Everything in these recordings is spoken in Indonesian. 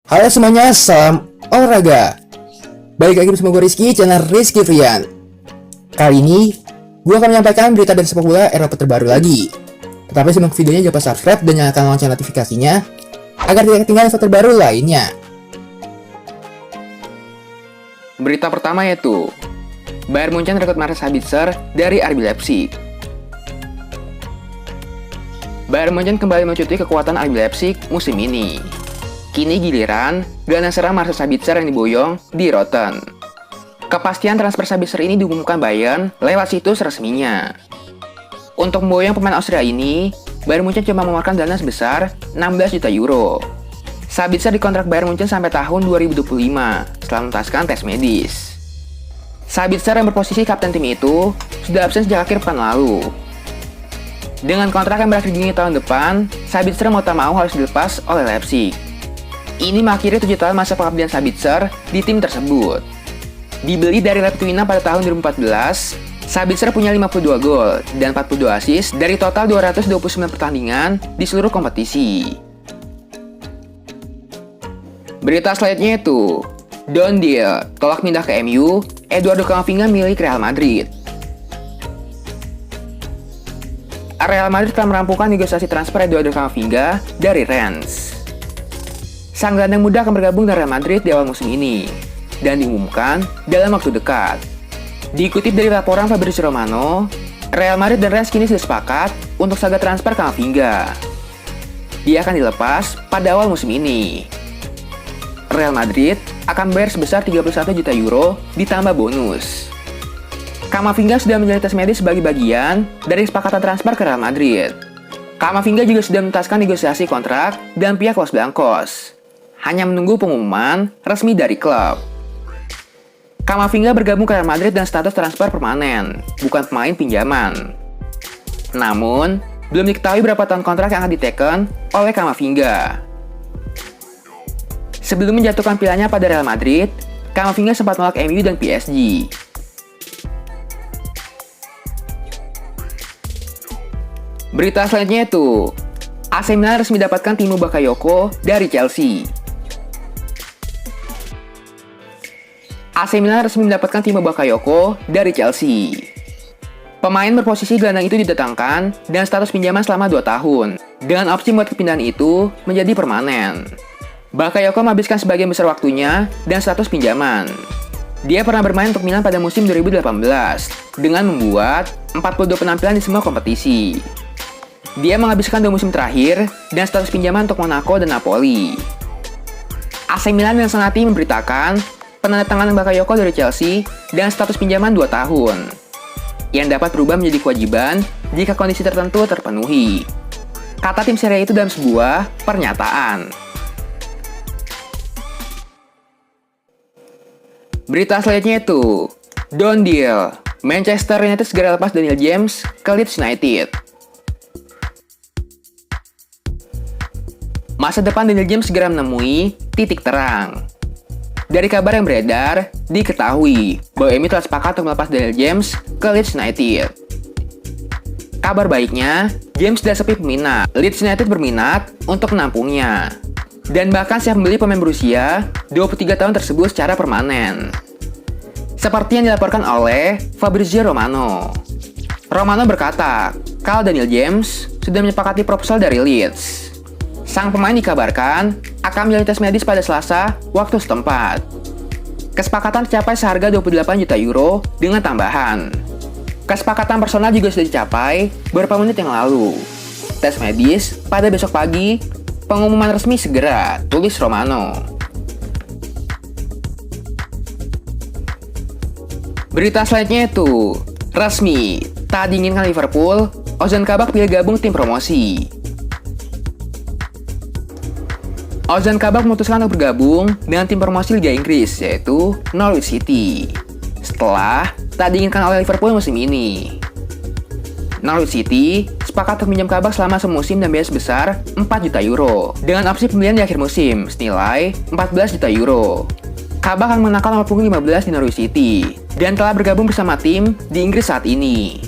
Halo semuanya, salam olahraga. Balik lagi bersama gue Rizky, channel Rizky Frian. Kali ini, gue akan menyampaikan berita dari sepak bola Eropa terbaru lagi. Tetapi sebelum videonya, jangan lupa subscribe dan nyalakan lonceng notifikasinya agar tidak ketinggalan info terbaru lainnya. Berita pertama yaitu Bayern Munchen rekrut Marcel Sabitzer dari RB Leipzig. Bayern Munchen kembali mencuti kekuatan RB Leipzig musim ini. Kini giliran gelandang serang Marcel Sabitzer yang diboyong di Rotten. Kepastian transfer Sabitzer ini diumumkan Bayern lewat situs resminya. Untuk memboyong pemain Austria ini, Bayern Munchen cuma mengeluarkan dana sebesar 16 juta euro. Sabitzer dikontrak Bayern Munchen sampai tahun 2025 setelah menuntaskan tes medis. Sabitzer yang berposisi kapten tim itu sudah absen sejak akhir pekan lalu. Dengan kontrak yang berakhir Juni tahun depan, Sabitzer mau tak mau harus dilepas oleh Leipzig. Ini mengakhiri 7 tahun masa pengabdian Sabitzer di tim tersebut. Dibeli dari Leverkusen pada tahun 2014, Sabitzer punya 52 gol dan 42 assist dari total 229 pertandingan di seluruh kompetisi. Berita selanjutnya itu, Done deal, tolak pindah ke MU, Eduardo Camavinga milik Real Madrid. Real Madrid telah merampungkan negosiasi transfer Eduardo Camavinga dari Rennes. Sang gelandang muda akan bergabung dengan Real Madrid di awal musim ini, dan diumumkan dalam waktu dekat. Dikutip dari laporan Fabrizio Romano, Real Madrid dan Rennes kini sudah sepakat untuk saga transfer Camavinga. Dia akan dilepas pada awal musim ini. Real Madrid akan bayar sebesar 31 juta euro ditambah bonus. Camavinga sudah menjalani tes medis sebagai bagian dari kesepakatan transfer ke Real Madrid. Camavinga juga sudah menuntaskan negosiasi kontrak dan pihak Los Blancos. Hanya menunggu pengumuman resmi dari klub. Camavinga bergabung ke Real Madrid dengan status transfer permanen, bukan pemain pinjaman. Namun, belum diketahui berapa tahun kontrak yang akan diteken oleh Camavinga. Sebelum menjatuhkan pilihannya pada Real Madrid, Camavinga sempat menolak MU dan PSG. Berita selanjutnya itu, AC Milan resmi dapatkan Timo Bakayoko dari Chelsea. AC Milan resmi mendapatkan Timo Bakayoko dari Chelsea. Pemain berposisi gelandang itu didatangkan dan status pinjaman selama 2 tahun, dengan opsi membuat kepindahan itu menjadi permanen. Bakayoko menghabiskan sebagian besar waktunya dan status pinjaman. Dia pernah bermain untuk Milan pada musim 2018 dengan membuat 42 penampilan di semua kompetisi. Dia menghabiskan 2 musim terakhir dan status pinjaman untuk Monaco dan Napoli. AC Milan dan Sanati memberitakan penandatanganan Bakayoko dari Chelsea dan status pinjaman 2 tahun, yang dapat berubah menjadi kewajiban jika kondisi tertentu terpenuhi, kata tim Serie A itu dalam sebuah pernyataan. Berita selanjutnya itu, Done deal, Manchester United segera lepas Daniel James ke Leeds United. Masa depan Daniel James segera menemui titik terang. Dari kabar yang beredar, diketahui bahwa MU telah sepakat untuk melepas Daniel James ke Leeds United. Kabar baiknya, James sudah sepi peminat. Leeds United berminat untuk menampungnya, dan bahkan siap membeli pemain berusia 23 tahun tersebut secara permanen. Seperti yang dilaporkan oleh Fabrizio Romano. Romano berkata, kalau Daniel James sudah menyepakati proposal dari Leeds. Sang pemain dikabarkan akan menjalani tes medis pada Selasa waktu setempat. Kesepakatan tercapai seharga 28 juta euro dengan tambahan. Kesepakatan personal juga sudah dicapai beberapa menit yang lalu. Tes medis pada besok pagi, pengumuman resmi segera, tulis Romano. Berita selanjutnya itu, resmi, tak diinginkan Liverpool, Ozan Kabak pilih gabung tim promosi. Ozan Kabak memutuskan untuk bergabung dengan tim promosi Liga Inggris, yaitu Norwich City, setelah tak diinginkan oleh Liverpool musim ini. Norwich City sepakat untuk minjam Kabak selama semusim dan biaya sebesar 4 juta euro, dengan opsi pembelian di akhir musim senilai 14 juta euro. Kabak akan mengenakan nomor punggung 15 di Norwich City, dan telah bergabung bersama tim di Inggris saat ini.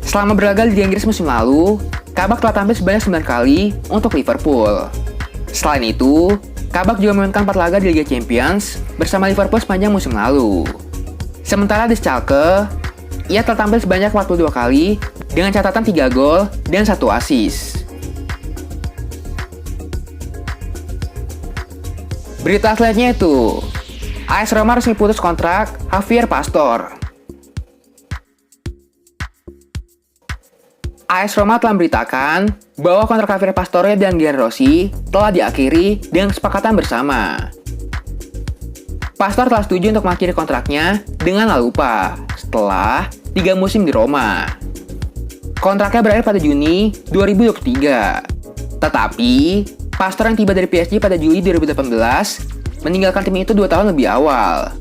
Selama berlaga di Liga Inggris musim lalu, Kabak telah tampil sebanyak 9 kali untuk Liverpool. Selain itu, Kabak juga memainkan 4 laga di Liga Champions bersama Liverpool sepanjang musim lalu. Sementara di Schalke, ia telah tampil sebanyak 42 kali dengan catatan 3 gol dan 1 assist. Berita selanjutnya itu, AS Roma resmi putus kontrak Javier Pastor. AS Roma telah memberitakan bahwa kontrak Javier Pastore dan Guerrero Rossi telah diakhiri dengan kesepakatan bersama. Pastor telah setuju untuk mengakhiri kontraknya dengan La Lupa setelah 3 musim di Roma. Kontraknya berakhir pada Juni 2023. Tetapi, Pastor yang tiba dari PSG pada Juli 2018 meninggalkan tim itu 2 tahun lebih awal.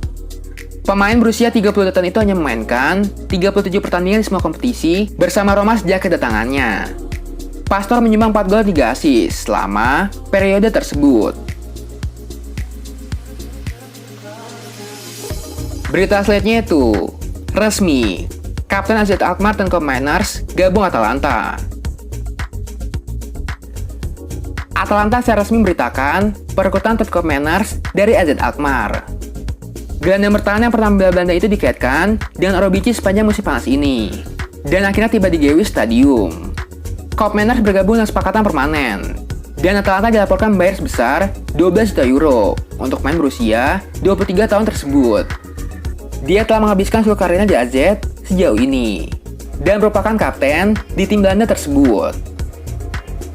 Pemain berusia 30 tahun itu hanya memainkan 37 pertandingan di semua kompetisi bersama Roma sejak kedatangannya. Pastor menyumbang 4 gol 3 assist selama periode tersebut. Berita selanjutnya itu, resmi, Kapten AZ Alkmaar dan Koopmeiners gabung Atalanta. Atalanta secara resmi memberitakan perekrutan Todd Koopmeiners dari AZ Alkmaar. Gelandang bertahan yang pernah membela Belanda itu dikaitkan dengan Orobici sepanjang musim panas ini, dan akhirnya tiba di Gewiss Stadium. Koopmeiners bergabung dengan sepakatan permanen, dan Atalanta dilaporkan membayar sebesar 12 juta euro untuk pemain berusia 23 tahun tersebut. Dia telah menghabiskan seluruh karirnya di AZ sejauh ini, dan merupakan kapten di tim Belanda tersebut.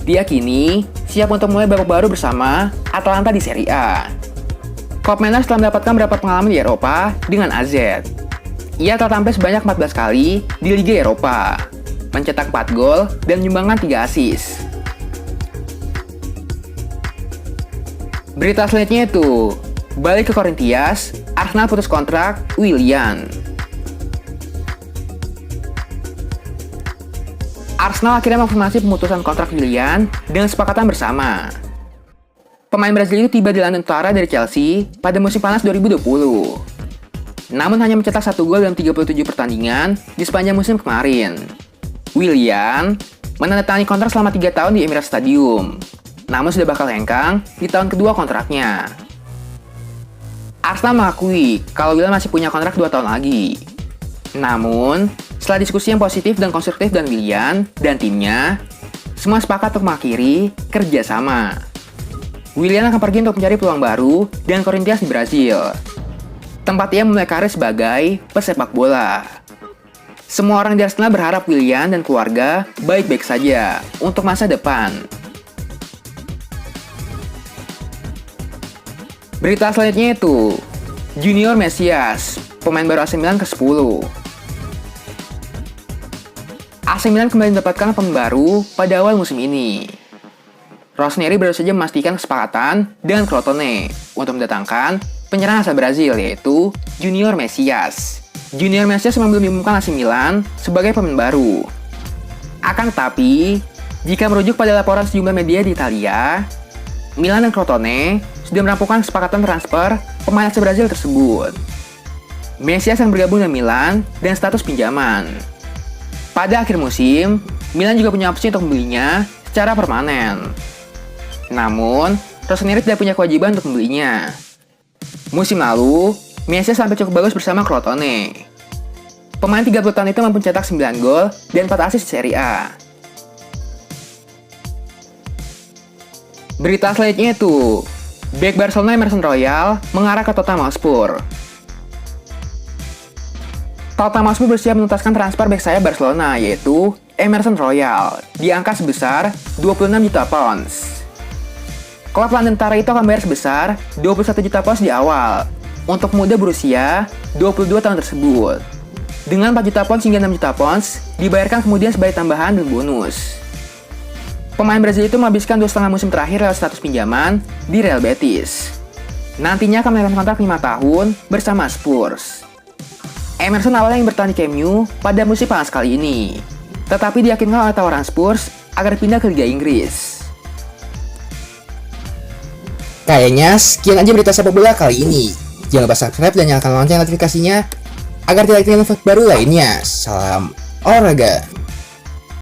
Dia kini siap untuk mulai babak baru bersama Atalanta di Serie A. Koopmeiners telah mendapatkan beberapa pengalaman di Eropa dengan AZ. Ia telah tampil sebanyak 14 kali di Liga Eropa, mencetak 4 gol dan menyumbangkan 3 assist. Berita selanjutnya itu, balik ke Corinthians, Arsenal putus kontrak Willian. Arsenal akhirnya mengkonfirmasi pemutusan kontrak Willian dengan kesepakatan bersama. Pemain Brazil itu tiba di London Utara dari Chelsea pada musim panas 2020. Namun hanya mencetak 1 gol dalam 37 pertandingan di sepanjang musim kemarin. Willian menandatangani kontrak selama 3 tahun di Emirates Stadium, namun sudah bakal hengkang di tahun kedua kontraknya. Arsenal mengakui kalau Willian masih punya kontrak 2 tahun lagi. Namun, setelah diskusi yang positif dan konstruktif dengan Willian dan timnya, semua sepakat untuk mengakhiri kerjasama. Willian akan pergi untuk mencari peluang baru dengan Corinthians di Brazil, tempat ia memulai karir sebagai pesepak bola. Semua orang di Arsenal berharap Willian dan keluarga baik-baik saja untuk masa depan. Berita selanjutnya itu, Junior Mesias, pemain baru AC Milan ke-10. AC Milan kembali mendapatkan pemain baru pada awal musim ini. Rossoneri baru saja memastikan kesepakatan dengan Crotone untuk mendatangkan penyerang asal Brazil yaitu Junior Mesias. Junior Mesias memang belum diumumkan AC Milan sebagai pemain baru. Akan tetapi, jika merujuk pada laporan sejumlah media di Italia, Milan dan Crotone sudah merampungkan kesepakatan transfer pemain asal Brazil tersebut. Mesias yang bergabung dengan Milan dan status pinjaman. Pada akhir musim, Milan juga punya opsi untuk membelinya secara permanen. Namun, Rossoneri tidak punya kewajiban untuk membelinya. Musim lalu, Mesias sampai cukup bagus bersama Crotone. Pemain 30 tahun itu mampu mencetak 9 gol dan 4 assist di Serie A. Berita selanjutnya itu, bek Barcelona Emerson Royal mengarah ke Tottenham Hotspur. Tottenham Hotspur bersiap menuntaskan transfer bek sayap Barcelona yaitu Emerson Royal di angka sebesar 26 juta pounds. Klub London Utara itu akan bayar sebesar 21 juta pounds di awal untuk muda berusia 22 tahun tersebut. Dengan 4 juta pounds hingga 6 juta pounds dibayarkan kemudian sebagai tambahan dan bonus. Pemain Brazil itu menghabiskan 2,5 musim terakhir lewat status pinjaman di Real Betis. Nantinya akan menaikkan kontrak 5 tahun bersama Spurs. Emerson awalnya yang bertahan di Camp Nou pada musim panas kali ini, tetapi diyakinkan oleh tawaran Spurs agar pindah ke Liga Inggris. Kayaknya sekian aja berita sepak bola kali ini. Jangan lupa subscribe dan nyalakan lonceng notifikasinya agar tidak ketinggalan info baru lainnya. Salam olahraga.